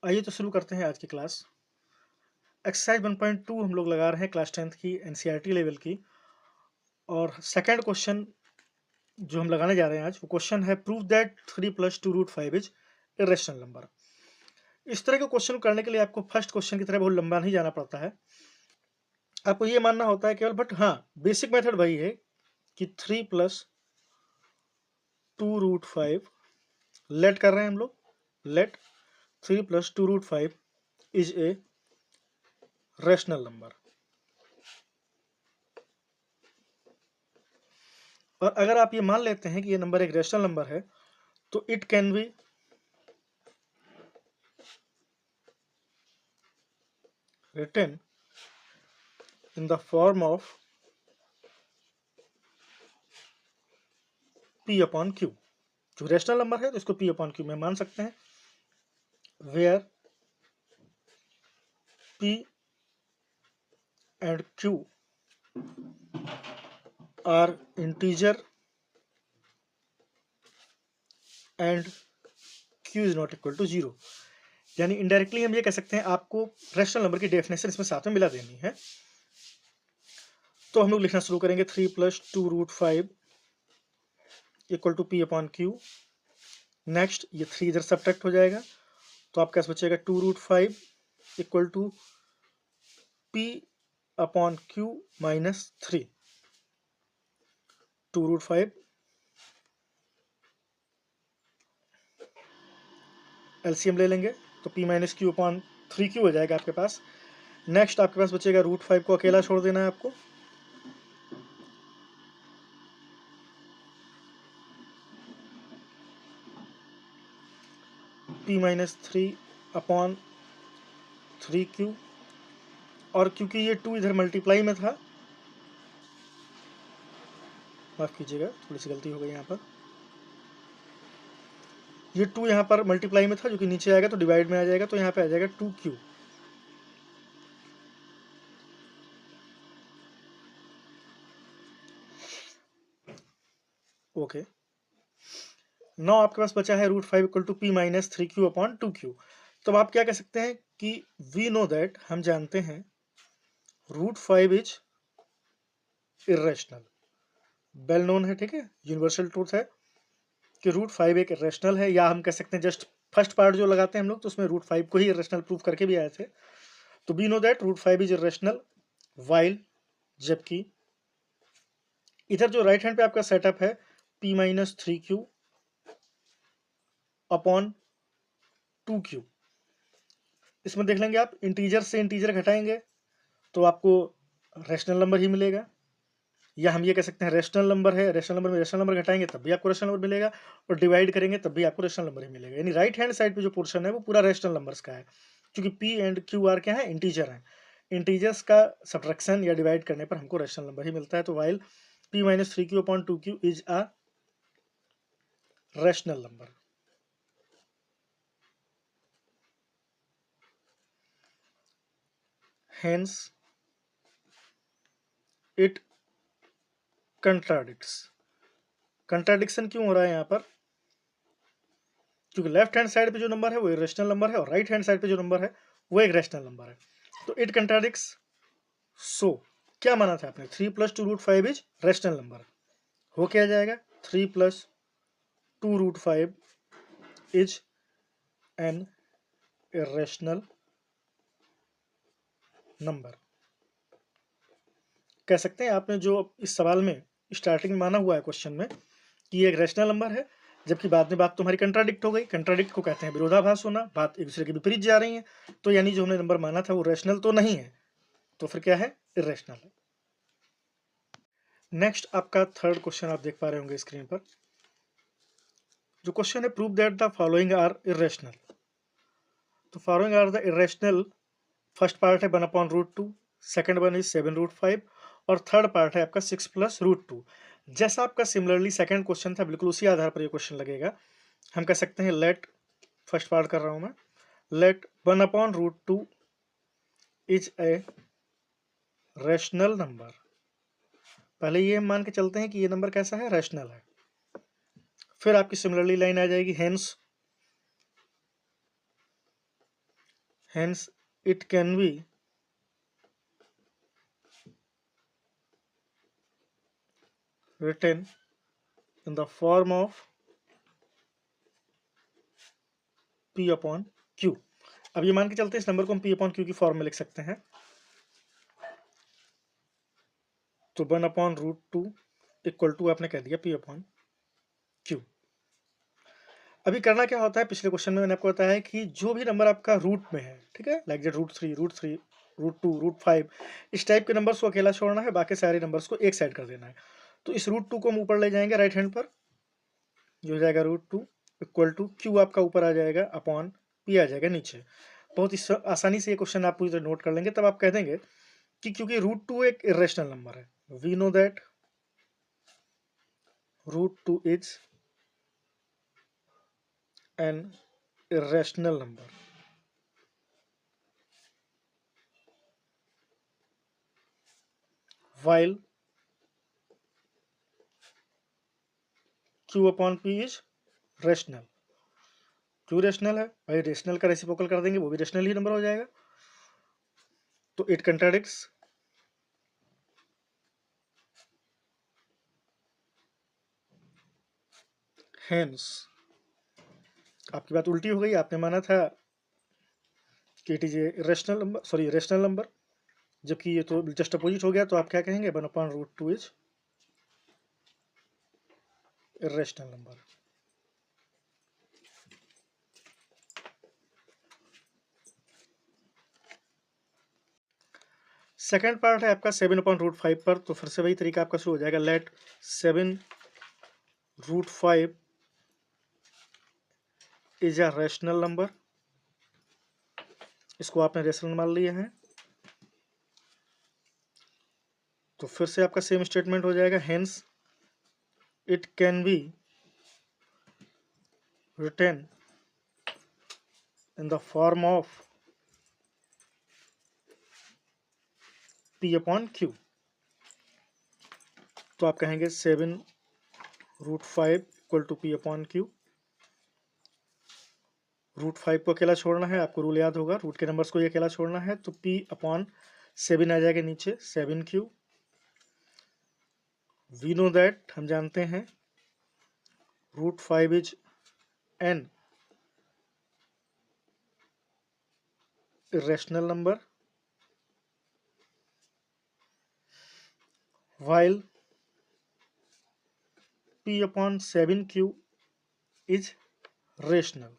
आइए तो शुरू करते हैं आज की क्लास। एक्सरसाइज 1.2 हम लोग लगा रहे हैं क्लास 10th की एनसीईआरटी लेवल की। और सेकंड क्वेश्चन जो हम लगाने जा रहे हैं आज वो क्वेश्चन है prove that 3 + 2√5 is irrational number. इस तरह के क्वेश्चन करने के लिए आपको फर्स्ट क्वेश्चन की तरह बहुत लंबा नहीं जाना पड़ता है। आपको ये मानना होता है केवल, बट हाँ बेसिक मेथड वही है कि 3 + 2√5 लेट कर रहे हैं हम लोग। Let 3 + 2√5 is a rational number. और अगर आप ये मान लेते हैं कि ये नंबर एक रेशनल नंबर है तो it can B written in the form of p upon q। जो रेशनल नंबर है तो इसको p upon q में मान सकते हैं, where p and q are integer and q is not equal to 0। यानी इनडायरेक्टली हम ये कह सकते हैं आपको रेशनल नंबर की डेफिनेशन इसमें साथ में मिला देनी है। तो हम लोग लिखना शुरू करेंगे 3 + 2√5 equal to p upon q। Next ये 3 इधर सब्ट्रैक्ट हो जाएगा तो आपका कैसे बचेगा 2√5 equal to p upon q minus 3। 2√5 LCM ले लेंगे तो p minus Q upon 3q हो जाएगा आपके पास। नेक्स्ट आपके पास बचेगा √5 को अकेला छोड़ देना है आपको। p minus 3 upon 3q। और क्योंकि ये 2 इधर मल्टीप्लाई में था, माफ कीजिएगा थोड़ी सी गलती हो गई यहाँ पर, ये 2 यहाँ पर मल्टीप्लाई में था जो कि नीचे आएगा तो डिवाइड में आ जाएगा तो यहाँ पे आ जाएगा 2q। ओके, नाउ आपके पास बचा है √5 equal to p minus 3q upon 2q। तो आप क्या कह सकते हैं कि वी नो दैट, हम जानते हैं √5 इज इरेशनल। वेल नोन है, ठीक है, यूनिवर्सल ट्रूथ है कि √5 एक इरेशनल है। या हम कह सकते हैं जस्ट फर्स्ट पार्ट जो लगाते हैं हम लोग तो उसमें √5 को ही इरेशनल प्रूव करके भी आए थे। तो we know that √5 is irrational while, जबकि इधर जो राइट हैंड पे आपका सेटअप है p minus 3q upon 2q, इसमें देख लेंगे आप इंटीजर से इंटीजर घटाएंगे तो आपको रेशनल नंबर ही मिलेगा। या हम ये कह सकते हैं रेशनल नंबर है, रेशनल नंबर में रेशनल नंबर घटाएंगे तब भी आपको रेशनल नंबर मिलेगा, और डिवाइड करेंगे तब भी आपको रेशनल नंबर ही मिलेगा। यानी राइट हैंड साइड पे जो पोर्शन है वो पूरा रेशनल नंबर्स का है, क्योंकि p एंड q आर क्या है, इंटीजर है। इंटीजर्स का सब्ट्रैक्शन या डिवाइड करने पर हमको रेशनल नंबर ही मिलता है। तो while p minus 3q upon 2q is a rational number. Hence it contradicts. Contradiction क्यों हो रहा है यहाँ पर? क्योंकि लेफ्ट हैंड साइड पे जो नंबर है वो इरेशनल नंबर है और राइट हैंड साइड पे जो नंबर है वो एक रेशनल नंबर है। तो इट कंट्राडिक्ट्स। सो क्या माना था आपने, 3 + 2√5 इज रेशनल नंबर। हो क्या जाएगा, 3 + 2√5 इज एन इरेशनल नंबर। कह सकते हैं आपने जो इस सवाल में स्टार्टिंग में माना हुआ है क्वेश्चन में कि ये एक रेशनल नंबर है, जबकि बाद में बात तुम्हारी कंट्राडिक्ट हो गई। कंट्राडिक्ट को कहते हैं विरोधाभास होना, बात एक दूसरे के विपरीत जा रही है। तो यानी जो हमने नंबर माना था वो रेशनल तो नहीं है, तो फिर क्या है, इरेशनल है। नेक्स्ट आपका थर्ड क्वेश्चन आप देख पा रहे होंगे स्क्रीन पर। जो क्वेश्चन है prove that the following are irrational. तो following are the irrational, first part है 1/√2, सेकंड वन इज 7√5 और थर्ड पार्ट है आपका 6 + √2। जैसा आपका सिमिलरली सेकंड क्वेश्चन था बिल्कुल उसी आधार पर ये क्वेश्चन लगेगा। हम कह सकते हैं लेट, फर्स्ट पार्ट कर रहा हूं मैं, let 1/√2 is a rational number. पहले ये हम मान के चलते हैं कि ये नंबर कैसा है, रैशनल है। फिर आपकी सिमिलरली लाइन आ जाएगी, hence hence it can be written in the form of P upon Q। अब ये मान के चलते हैं इस नंबर को हम P upon Q की फॉर्म में लिख सकते हैं, तो 1/√2 इक्वल टू आपने कह दिया P upon Q। अभी करना क्या होता है, पिछले क्वेश्चन में मैंने आपको बताया कि जो भी नंबर आपका रूट में है, ठीक है, लाइक √3, √2, √5, इस टाइप के नंबर्स को अकेला छोड़ना है, बाकी सारे नंबर्स को एक साइड कर देना है। तो इस √2 को हम ऊपर ले जाएंगे राइट हैंड पर, जो हो जाएगा √2 इक्वल टू Q आपका ऊपर आ जाएगा अपॉन P आ जाएगा नीचे। बहुत ही आसानी से ये क्वेश्चन आप पूरी तरह नोट कर लेंगे, तब आप कह देंगे कि क्योंकि √2 एक इरेशनल नंबर है, we know that √2 is an irrational number, while Q upon P is rational। Q rational है भाई, रेशनल का रेसिप्रोकल कर देंगे वो भी रेशनल ही नंबर हो जाएगा, तो इट कंट्राडिक्ट्स हेंस। आपकी बात उल्टी हो गई, आपने माना था कि it is rational number, sorry rational number, जबकि ये तो जस्ट अपोजिट हो गया, तो आप क्या कहेंगे 1/√2 is irrational number. Second part है आपका 7/√5 पर, तो फिर से वही तरीका आपका शुरू हो जाएगा, let 7√5 is a rational number, इसको आपने रेशनल मान लिया है, तो फिर से आपका सेम स्टेटमेंट हो जाएगा, hence it can B written in the form of P upon Q। तो आप कहेंगे 7√5 equal to P upon Q। √5 को अकेला छोड़ना है, आपको रूल याद होगा, रूट के नंबर्स को ये अकेला छोड़ना है, तो P अपॉन 7 आ जाएगा नीचे, 7Q। वी नो दैट, हम जानते हैं √5 is an irrational number, while P upon 7Q is rational,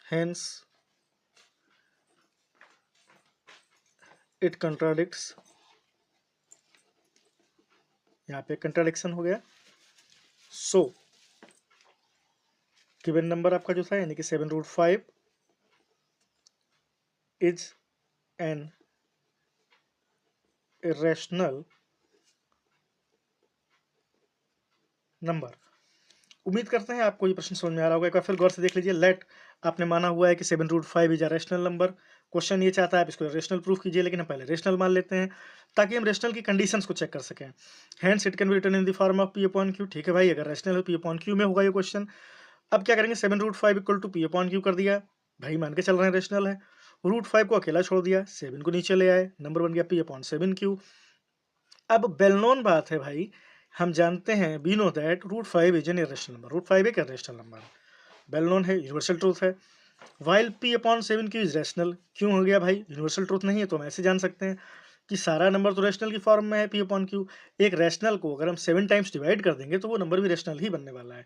hence it contradicts, यहाँ पे कंट्राडिक्शन हो गया। सो गिवन नंबर आपका जो था यानी कि 7√5 इज एन irrational नंबर। उम्मीद करते हैं आपको ये प्रश्न समझ में आ रहा होगा। एक बार फिर गौर से देख लीजिए, लेट आपने माना हुआ है कि 7√5 is a rational number. Question ये चाहता है आप इसको रेशनल प्रूफ कीजिए, लेकिन हम पहले रेशनल मान लेते हैं ताकि हम रेशनल की कंडीशंस को चेक कर सकें। Hence it can be written in the form of P upon Q। ठीक है भाई, अगर रेशनल है P अपॉन Q में होगा ये क्वेश्चन। अब क्या करेंगे, 7√5 equal to P upon Q कर दिया, भाई मान के चल रहे हैं रेशनल है, √5 को अकेला छोड़ दिया, 7 को नीचे ले आए, नंबर बन गया P अपॉन 7Q। अब वेल नोन बात है भाई, हम जानते हैं we know that √5 is an irrational number, √5 एक इरेशनल नंबर है, वेल नोन है, यूनिवर्सल ट्रूथ है। While P upon 7Q is rational, क्यों हो गया भाई, यूनिवर्सल ट्रूथ नहीं है, तो हम ऐसे जान सकते हैं कि सारा नंबर तो रैशनल की फॉर्म में है P अपॉन Q। एक रैशनल को अगर हम 7 टाइम्स डिवाइड कर देंगे तो वो नंबर भी रैशनल ही बनने वाला है,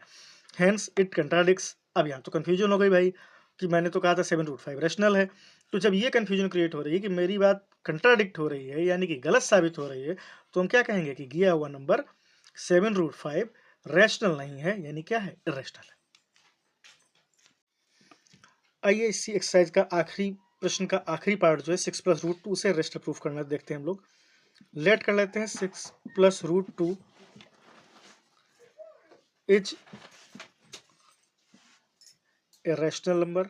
हेंस इट कंट्राडिक्ट्स। अब यहाँ तो कंफ्यूजन हो गई भाई कि मैंने तो कहा था 7√5 रैशनल है, तो जब ये कंफ्यूजन क्रिएट हो रही है कि मेरी बात कंट्राडिक्ट हो रही है यानी कि गलत साबित हो रही है, तो हम क्या कहेंगे कि दिया हुआ नंबर 7√5 रैशनल नहीं है, यानी क्या है, इरेशनल है। आइए इसी एक्सरसाइज का आखिरी प्रश्न का आखिरी पार्ट जो है 6+√2 उसे रेशनल प्रूफ करना देखते हैं हम लोग। लेट कर लेते हैं 6+√2 is a rational number,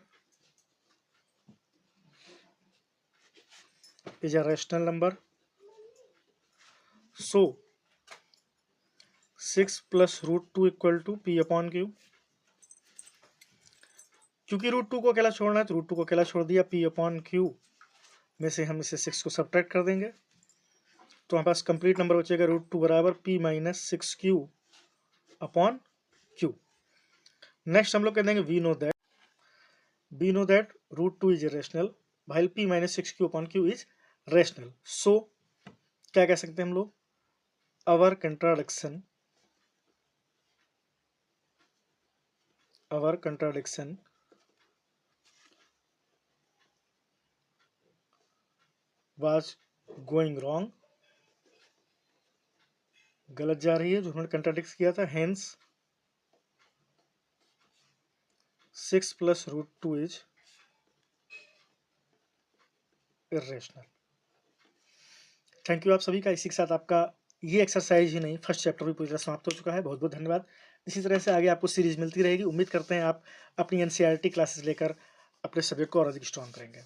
is a rational number, so 6+√2 equal to P upon Q। क्योंकि √2 को अकेला छोड़ना है तो √2 को अकेला छोड़ दिया, p/q में से हम इसे 6 को सब्ट्रैक्ट कर देंगे, तो हमारे पास कंप्लीट नंबर बचेगा √2 बराबर p - 6q/q। नेक्स्ट हम लोग कह देंगे we know that √2 is rational while p - 6q/q is rational. So क्या कह सकते हैं हम लोग, our contradiction was going wrong, गलत जा रही है, जो हमने कंट्राडिक्ट किया था, hence 6 + √2 is irrational. Thank you आप सभी का। इसी के साथ आपका ये एक्सरसाइज ही नहीं, फर्स्ट चैप्टर भी पूरी तरह समाप्त हो चुका है। बहुत बहुत धन्यवाद। इसी तरह से आगे आपको सीरीज मिलती रहेगी। उम्मीद करते हैं आप अपनी NCERT क्लासेस लेकर अपने सब्जेक्ट को और अधिक स्ट्रॉन्ग करेंगे।